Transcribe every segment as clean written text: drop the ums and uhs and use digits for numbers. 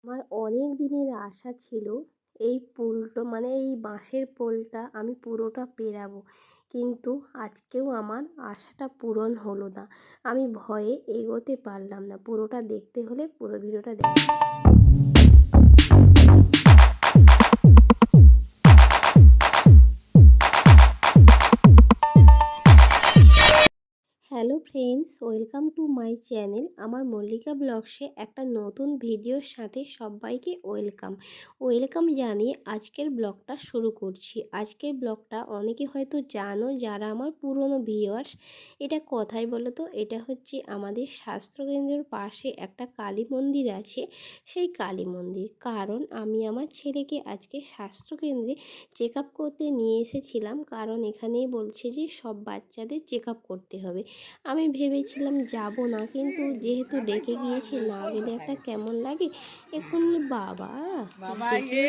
আমার অনেক দিনের আশা ছিল এই পুলটা মানে এই বাঁশের পোলটা আমি পুরোটা পেরাবো, কিন্তু আজকেও আমার আশাটা পূরণ হলো না। আমি ভয়ে এগোতে পারলাম না। পুরোটা দেখতে হলে পুরো ভিডিওটা দেখুন। Hello friends, welcome to my channel. আমার মল্লিকা ব্লগসে একটা নতুন ভিডিওর সাথে সবাইকে ওয়েলকাম জানিয়ে আজকের ব্লগটা শুরু করছি। আজকের ব্লগটা অনেকে হয়তো জানো, যারা আমার পুরনো ভিউয়ার্স। এটা কোথায় বলো তো? এটা হচ্ছে আমাদের স্বাস্থ্যকেন্দ্রের পাশে একটা কালী মন্দির আছে, সেই কালী মন্দির। কারণ আমি আমার ছেলেকে আজকে স্বাস্থ্যকেন্দ্রে চেক আপ করতে নিয়ে এসেছিলাম, কারণ এখানেই বলছে যে সব বাচ্চাদের চেক আপ করতে হবে। আমি ভেবেছিলাম যাব না, কিন্তু যেহেতু ডেকে গিয়েছে, না গেলে একটা কেমন লাগে। এখন বাবা ডেকে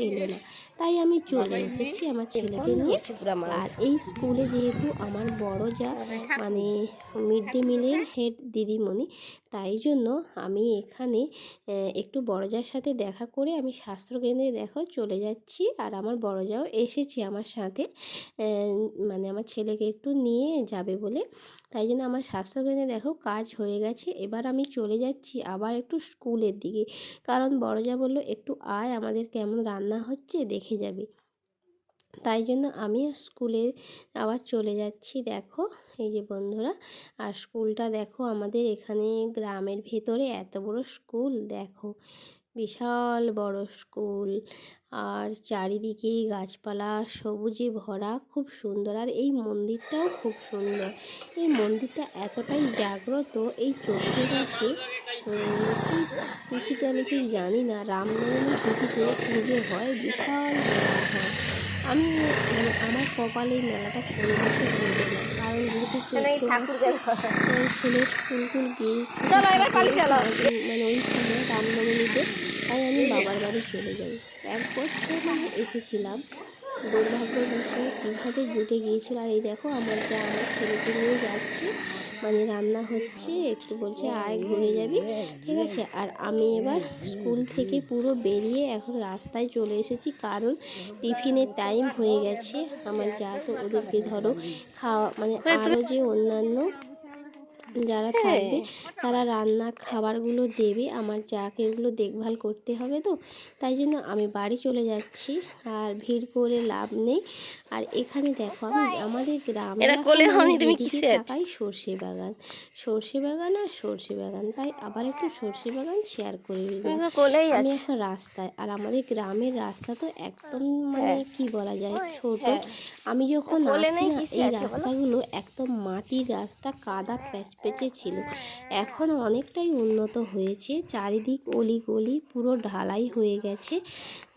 এলো না, তাই আমি চলে এসেছি আমার ছেলেকে নিয়ে। আর এই স্কুলে যেহেতু আমার বড় যা মানে মিড ডে মিলের হেড দিদিমণি, তাই জন্য আমি এখানে একটু বড় যার সাথে দেখা করে আমি স্বাস্থ্যকেন্দ্রে দেখো চলে যাচ্ছি। আর আমার বড় যাও এসেছে আমার সাথে, মানে আমার ছেলেকে একটু নিয়ে যাবে বলে। তাই জন্য আমার স্বাস্থ্যকেন্দ্রে দেখো কাজ হয়ে গেছে। এবার আমি চলে যাচ্ছি আবার একটু স্কুলের দিকে, কারণ বড় যা বললো একটু আয়, আমাদের কেমন রান্না হচ্ছে দেখে যাবে। তাই জন্য আমি স্কুলে আবার চলে যাচ্ছি। দেখো এই যে বন্ধুরা, আর স্কুলটা দেখো আমাদের এখানে গ্রামের ভেতরে এত বড় স্কুল, দেখো বিশাল বড় স্কুল। আর চারিদিকে গাছপালা সবুজে ভরা, খুব সুন্দর। আর এই মন্দিরটাও খুব সুন্দর। এই মন্দিরটা এতটাই জাগ্রত, এই চৈত্র মাসে তিথিতে আমি ঠিক জানি না, রামনবমী তিথিতে পুজো হয়, বিশাল মেলা হয়। আমি মানে আমার কপালে এই মেলাটা কোনো বছর ঘুরবে না, কারণ যেহেতু ছেলের স্কুল গিয়ে মানে ওই সময় রামনবমীতে, তাই আমি বাবার বাড়ি চলে যাই। এক বছর মানে এসেছিলাম, দুর্ভাগ্যবশত কীভাবে জুটে গিয়েছিল। আর এই দেখো আমার যা আমার ছেলেকে নিয়ে যাচ্ছে, মানে রান্না হচ্ছে, একটু বলছে আয় ঘুরে যাবি, ঠিক আছে। আর আমি এবার স্কুল থেকে পুরো বেরিয়ে এখন রাস্তায় চলে এসেছি, কারণ টিফিনের টাইম হয়ে গেছে। আমার যা তো ওদেরকে ধরো খাওয়া মানে আরও যে অন্যান্য যারা থাকবে তারা রান্নার খাবারগুলো দেবে, আমার যাকে এগুলো দেখভাল করতে হবে, তো তাই জন্য আমি বাড়ি চলে যাচ্ছি। আর ভিড় করে লাভ নেই। আর এখানে দেখো আমি আমাদের গ্রামে তাকাই সর্ষে বাগান, আর সর্ষে বাগান, তাই আবার একটু সর্ষে বাগান শেয়ার করে দিলাম। আমি এখন রাস্তায়, আর আমাদের গ্রামের রাস্তা তো একদম মানে কি বলা যায়, ছোট। আমি যখন আসি না, এই রাস্তাগুলো একদম মাটির রাস্তা, কাদা প্যাচপ্যাচে ছিল। এখন অনেকটাই উন্নত হয়েছে, চারিদিক অলিগলি পুরো ঢালাই হয়ে গেছে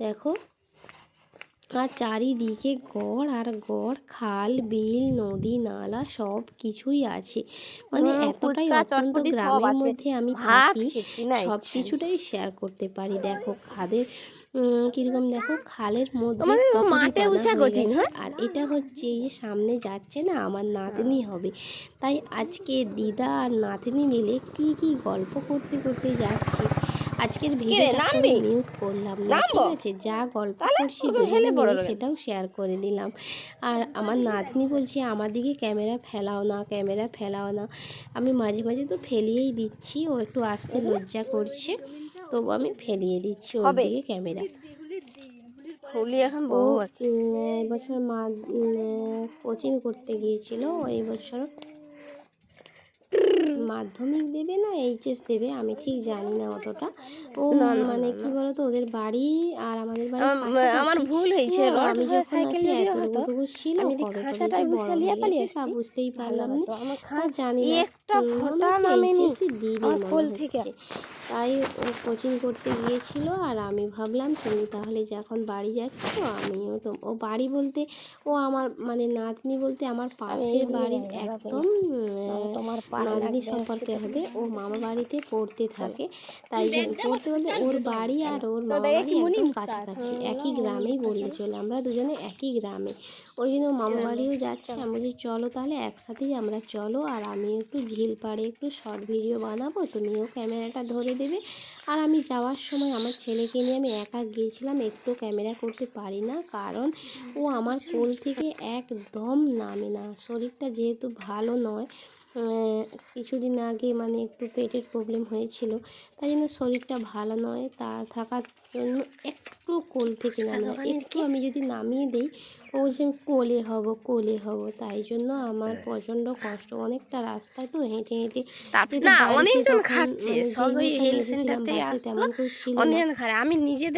দেখো। আর চারিদিকে গড় আর গড়, খাল বিল নদী নালা সব কিছুই আছে। মানে এতটাই অত্যন্ত গ্রামের মধ্যে আমি থাকি, সব কিছুটাই শেয়ার করতে পারি। দেখো খাদের কিরকম, দেখো খালের মধ্যে মাঠে আর এটা হচ্ছে এই যে সামনে যাচ্ছে না আমার নাতনি হবে, তাই আজকে দিদা আর নাতনি মিলে কি কি গল্প করতে করতে যাচ্ছে। আজকের ভিডিওটা মিউট করলাম না, ঠিক আছে, যা গল্প করছি দুজনে মিলে সেটাও শেয়ার করে দিলাম। আর আমার নাতনি বলছে আমার দিকে ক্যামেরা ফেলাও না। আমি মাঝে মাঝে তো ফেলিয়েই দিচ্ছি, ও একটু আসতে লজ্জা করছে, তবু আমি ফেলিয়ে দিচ্ছি ওর দিকে ক্যামেরা। ও এবছর কোচিং করতে গিয়েছিল, এই বছর মাধ্যমিক দেবে না এইচএস দেবে, আমি ঠিক জানি না অতটা। ও মানে কি বলতো, ওদের বাড়ি আর আমাদের বাড়ি আমার ভুল হয়েছে, আমি যখন আসি এতটুকু ছিল, কবে কবে যে বড় হয়ে গেছে তা বুঝতেই পারলাম না, তা জানি না। এইচএসই দিবে মনে হচ্ছে। তাই ও কোচিং করতে গিয়েছিল, আর আমি ভাবলাম তুমি তাহলে যখন বাড়ি যাচ্ছ, আমিও তো, ও বাড়ি বলতে ও আমার মানে নাতনি বলতে আমার পাশের বাড়ির একদম নাতনি সম্পর্কে হবে। ও মামা বাড়িতে পড়তে থাকে, তাই জন্য পড়তে বলতে ওর বাড়ি আর ওর মামা বাড়ি একদম কাছাকাছি, একই গ্রামেই বললে চলে, আমরা দুজনে একই গ্রামে। ওই জন্য মামা বাড়িও যাচ্ছে, আমি বলছি চলো তাহলে একসাথেই আমরা চলো। আর আমি একটু ঝিল পাড়ে একটু শর্ট ভিডিও বানাবো, তুমিও ক্যামেরাটা ধরে দেবে, আর আমি যাওয়ার সময় আমার ছেলেকে নিয়ে আমি একা গিয়েছিলাম, একটু ক্যামেরা করতে পারি না, কারণ ও আমার কোল থেকে একদম নামে না। শরীরটা যেহেতু ভালো নয়, কিছুদিন আগে মানে একটু পেটের প্রবলেম হয়েছিল, তাই জন্য শরীরটা ভালো নয়, তা থাকার জন্য একটু কোল থেকে নামে না। একটু আমি যদি নামিয়ে দিই ও যে কোলে হব, তাই জন্য আমার প্রচণ্ড কষ্ট। অনেকটা রাস্তায় তো হেঁটে হেঁটে যেহেতু বাড়িতে তখন মানে যেই মুহূর্তে আমি এসেছিলাম বাড়িতে তেমন কেউ ছিল না,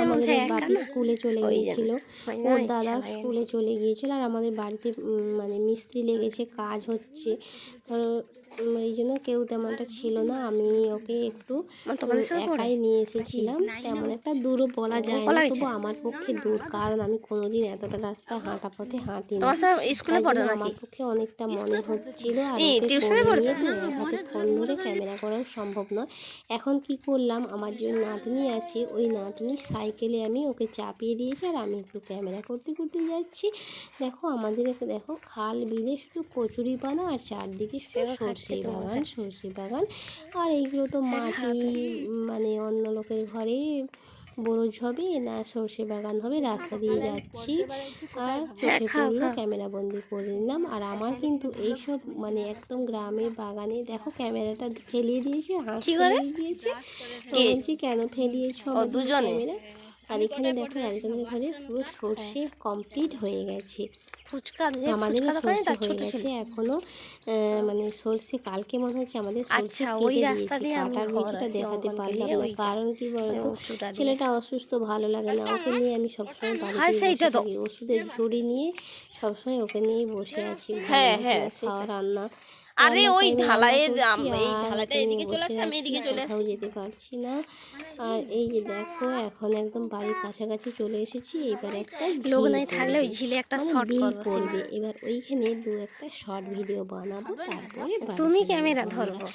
আমাদের বাপি স্কুলে চলে গিয়েছিল, ওর দাদা স্কুলে চলে গিয়েছিল, আর আমাদের বাড়িতে মানে মিস্ত্রি লেগেছে, কাজ হচ্ছে, ধরো এই জন্য কেউ তেমনটা ছিল না। আমি ওকে একটু একাই নিয়ে এসেছিলাম, তেমন একটা দূরও বলা যায় না, তবু আমার পক্ষে দূর, কারণ আমি কোনোদিন এতটা রাস্তা হাঁটা পথে হাঁটিনি, তাই জন্য আমার পক্ষে অনেকটা মনে হচ্ছিল। আর ওকে কোলে নিয়ে তো এক হাতে ফোন ধরে ক্যামেরা করাও সম্ভব নয়। এখন কি করলাম, আমার যে নাতনি আছে ওই নাতনি সাইকেলে আমি ওকে চাপিয়ে দিয়েছি, আর আমি একটু ক্যামেরা করতে করতে যাচ্ছি। দেখো আমাদের দেখো খাল বিলে শুধু কচুরিপানা, আর চারদিকে শুধু সর্ষে বাগান। আর এইগুলো তো মাটি, মানে অন্য লোকের ঘরে বরজ হবে না সর্ষে বাগান হবে, রাস্তা দিয়ে যাচ্ছি আর চোখে পড়লো, ক্যামেরা বন্দি করে নিলাম। আর আমার কিন্তু এইসব মানে একদম গ্রামের বাগানে, দেখো ক্যামেরাটা ফেলিয়ে দিয়েছে, হাসতে দিয়েছে, বলছি কেন ফেলিয়েছো আমাদের ক্যামেরা। আর এখানে দেখো একজনের ঘরে পুরো সর্ষে কমপ্লিট হয়ে গেছে, আমাদেরও সর্ষে হয়ে গেছে এখনো, মানে সর্ষে কালকে মনে হচ্ছে আমাদের সর্ষে কেটে দিয়েছি, কাটার ভিডিওটা দেখাতে পারলাম না, কারণ কি বলতো ছেলেটা অসুস্থ, ভালো লাগে না, ওকে নিয়ে আমি সবসময় বাড়িতে বসে থাকি, ওষুধের ঝুড়ি নিয়ে সবসময় ওকে নিয়েই বসে আছি, খাওয়া রান্না আরে ওই ঢালাইয়ের এই ঢালাইটা এদিকে চলে আসছে, আমি এদিকে চলে আসছি, যেতে পারছি না। আর এই যে দেখো এখন একদম বাড়ির কাছাকাছি চলে এসেছি, এবার একটা লোক নাই থাকলে ওই ঝিলে একটা শর্ট পড়বে, এবার ওইখানে একটা শর্ট ভিডিও বানাবো, তারপরে তুমি ক্যামেরা ধরবো,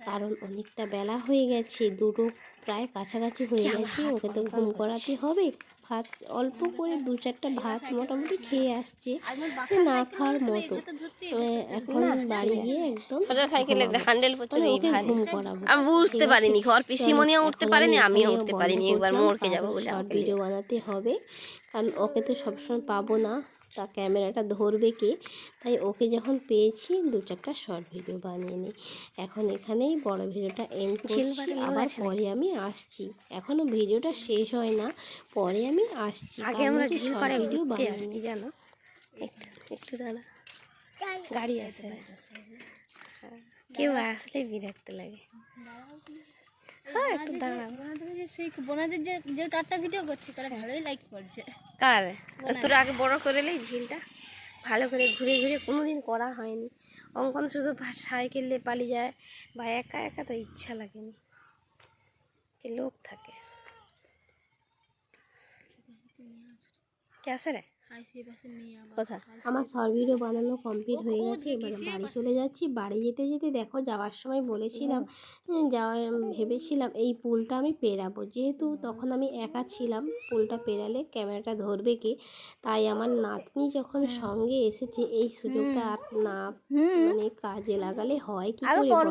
কারণ অনেকটা বেলা হয়ে গেছে, দুটো প্রায় কাছাকাছি হয়ে গেছে, ওকে তো ঘুম করাতে হবে। ভাত অল্প করে 2-4টা ভাত মোটামুটি খেয়ে আসছে, সে না খাওয়ার মতো। এখন বাড়ি গিয়ে একদম সাইকেলের হ্যান্ডেল মানে ওকে ঘুম করাবো। আমি উঠতে পারিনি, ঘর পিসিমনিও উঠতে পারিনি, আমিও উঠতে পারিনি, একবার মোড়কে যাবো বলে শর্ট ভিডিও বানাতে হবে, কারণ ওকে তো সবসময় পাবো না, তা ক্যামেরাটা ধরবে কে, তাই ওকে যখন পেয়েছি 2-4টা শর্ট ভিডিও বানিয়ে নিই। এখন এখানেই বড় ভিডিওটা এন্ড করছি, আবার পরে আমি আসছি, এখনও ভিডিওটা শেষ হয় না, পরে আমি আসছি, আগে আমরা ঝিল পাড়ে ভিডিও বানিয়ে নিই, জানো একটু দাঁড়া, গাড়ি আছে, কেউ আসলে বিরক্ত লাগে, হ্যাঁ একটু দাঁড়াও, সেই বোনাদের যে 4টা ভিডিও করছি তারা ভালোই লাইক করছে। কার তোরা আগে বড় করে লাই ঝিলটা, ভালো করে ঘুরে ঘুরে কোনোদিন করা হয়নি, অঙ্কন শুধু সাইকেলে পালিয়ে যায়, বা একা একা তো ইচ্ছা লাগেনি, কি লোক থাকে কে আসে রে কথা। আমার শর্ট ভিডিও বানানো কমপ্লিট হয়ে গেছে, এবার বাড়ি চলে যাচ্ছি। বাড়ি যেতে যেতে দেখো যাওয়ার সময় বলেছিলাম, ভেবেছিলাম এই পুলটা আমি পেরাবো, যেহেতু তখন আমি একা ছিলাম, পুলটা পেরালে ক্যামেরাটা ধরবে কে, তাই আমার নাতনি যখন সঙ্গে এসেছে এই সুযোগটা আর না মানে কাজে লাগালে হয় কি করে বলো,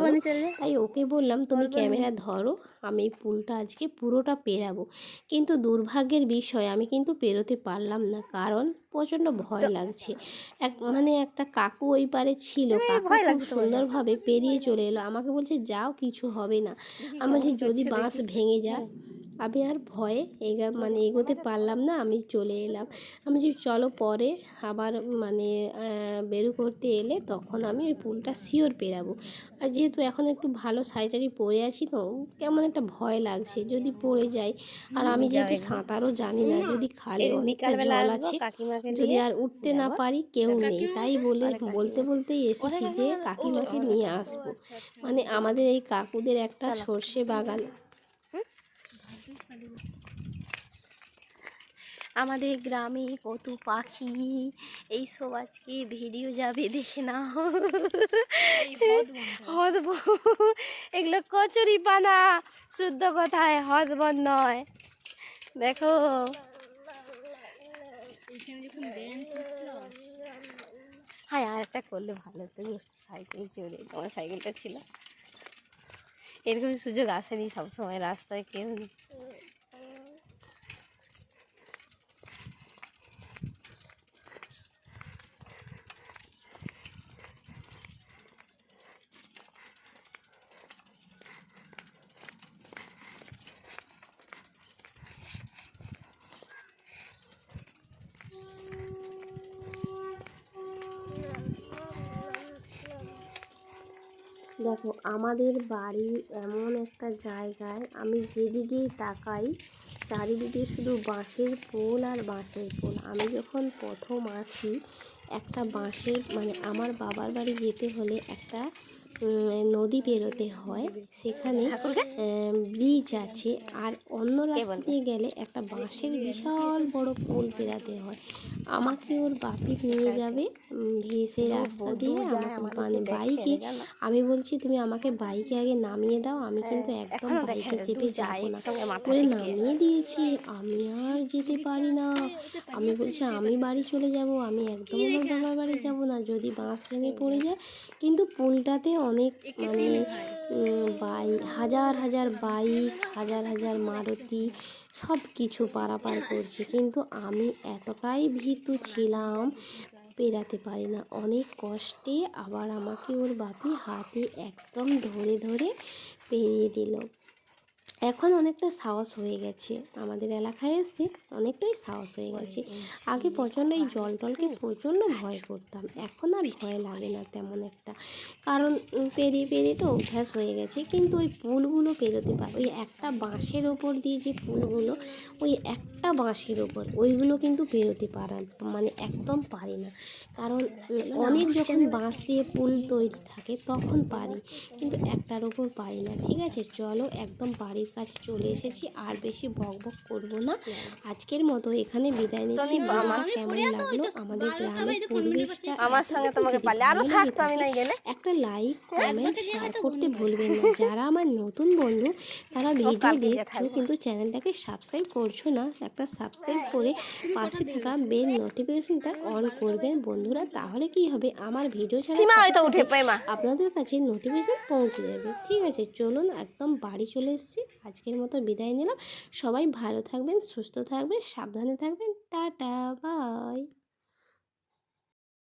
তাই ওকে বললাম তুমি ক্যামেরা ধরো, আমি পুলটা আজকে পুরোটা পেরাবো। কিন্তু দুর্ভাগ্যের বিষয় আমি কিন্তু পেরোতে পারলাম না, কারণ প্রচণ্ড ভয় লাগছে। মানে একটা কাকু ওই পারে ছিল, কাকু খুব সুন্দরভাবে পেরিয়ে চলে এলো, আমাকে বলছে যাও কিছু হবে না, আমি বলছি যদি বাঁশ ভেঙে যায়, আমি আর ভয়ে এগোতে পারলাম না, আমি চলে এলাম। আমি যে চলো পরে আবার মানে বেরু করতে এলে তখন আমি ওই পুলটা শিওর পেরাবো। আর যেহেতু এখন একটু ভালো শাড়ি পরে আছি তো কেমন একটা ভয় লাগছে যদি পড়ে যাই, আর আমি যেহেতু সাঁতারও জানি না, যদি খালে অনেকটা জল আছে, যদি আর উঠতে না পারি কেউ নেই, তাই বলতেই এসেছি যে কাকিমাকে নিয়ে আসবো। মানে আমাদের এই কাকুদের একটা সর্ষে বাগান, আমাদের গ্রামে কত পাখি, এইসব আজকে ভিডিও যাবে দেখে না, হদব এগুলো কচুরি পানা, শুদ্ধ কথায় হদবদ নয়, দেখো হ্যাঁ আর একটা করলে ভালো হতো, সাইকেল চড়ে, তোমার সাইকেলটা ছিল, এরকম সুযোগ আসেনি সবসময় রাস্তায় কেউ নেই। দেখো আমাদের বাড়ি এমন একটা জায়গায়, আমি যেদিকেই তাকাই চারিদিকে শুধু বাঁশের পোল আর বাঁশের পোল। আমি যখন প্রথম আসি একটা বাঁশের মানে আমার বাবার বাড়ি যেতে হলে একটা নদী পেরোতে হয়, সেখানে ব্রিজ আছে, আর অন্য রাস্তা দিয়ে গেলে একটা বাঁশের বিশাল বড় পোল পেরাতে হয়। আমাকে ওর বাপি নিয়ে যাবে সেই রাস্তা দিয়ে, আমাকে মানে বাইকে। আমি বলছি তুমি আমাকে বাইকে আগে নামিয়ে দাও, আমি কিন্তু একদম বাইকে চেপে যাবো না। বলে নামিয়ে দিয়েছি, আমি আর যেতে পারি না। আমি বলছি আমি বাড়ি চলে যাব, আমি একদম আমার বাবার বাড়ি যাব না, যদি বাঁশ ভেঙে পড়ে যায়। কিন্তু পুলটাতে অনেক মানে হাজার হাজার বাইক, হাজার হাজার মারুতি সব কিছু পারাপার করছে, কিন্তু আমি এতটাই ভীতু ছিলাম, পেরাতে পারি না। অনেক কষ্টে আবার আমাকে ওর বাপি হাতে একদম ধরে ধরে পেরিয়ে দিল। এখন অনেকটা সাহস হয়ে গেছে, আমাদের এলাকায় এসে অনেকটাই সাহস হয়ে গেছে। আগে প্রচণ্ড এই জল টলকে প্রচণ্ড ভয় করতাম, এখন আর ভয় লাগে না তেমন একটা, কারণ পেরিয়ে পেরিয়ে তো অভ্যাস হয়ে গেছে। কিন্তু ওই পুলগুলো পেরোতে পার, ওই একটা বাঁশের ওপর দিয়ে যে পুলগুলো, ওই একটা বাঁশের ওপর ওইগুলো কিন্তু পেরোতে পারা মানে একদম পারি না, কারণ অনেক যখন বাঁশ দিয়ে পুল তৈরি থাকে তখন পারি, কিন্তু একটার ওপর পারি না। ঠিক আছে, চলো একদম বাড়ির কাছে চলে এসেছি, আর বেশি বক বক করবো না, আজকের মতো এখানে বিদায় নিচ্ছি। ভিডিওটা কেমন লাগলো, আমাদের গ্রামের পরিবেশটা আমার সঙ্গে তোমাকে পারলে আরো থাকতো, আমি নাই গেলে। একটা লাইক কমেন্ট শেয়ার করতে ভুলবেন না। যারা আমার নতুন বন্ধু তারা ভিডিও দেখছো কিন্তু চ্যানেলটাকে সাবস্ক্রাইব করছো না, একটা সাবস্ক্রাইব করে পাশে থাকা বেল নোটিফিকেশনটা অন করবেন বন্ধুরা, তাহলে কি হবে আমার ভিডিও ছাড়া আপনাদের কাছে নোটিফিকেশন পৌঁছে যাবে। ঠিক আছে, চলুন একদম বাড়ি চলে এসেছি, আজকের মতো বিদায় নিলাম। সবাই ভালো থাকবেন, সুস্থ থাকবেন, সাবধানে থাকবেন, টাটা বাই।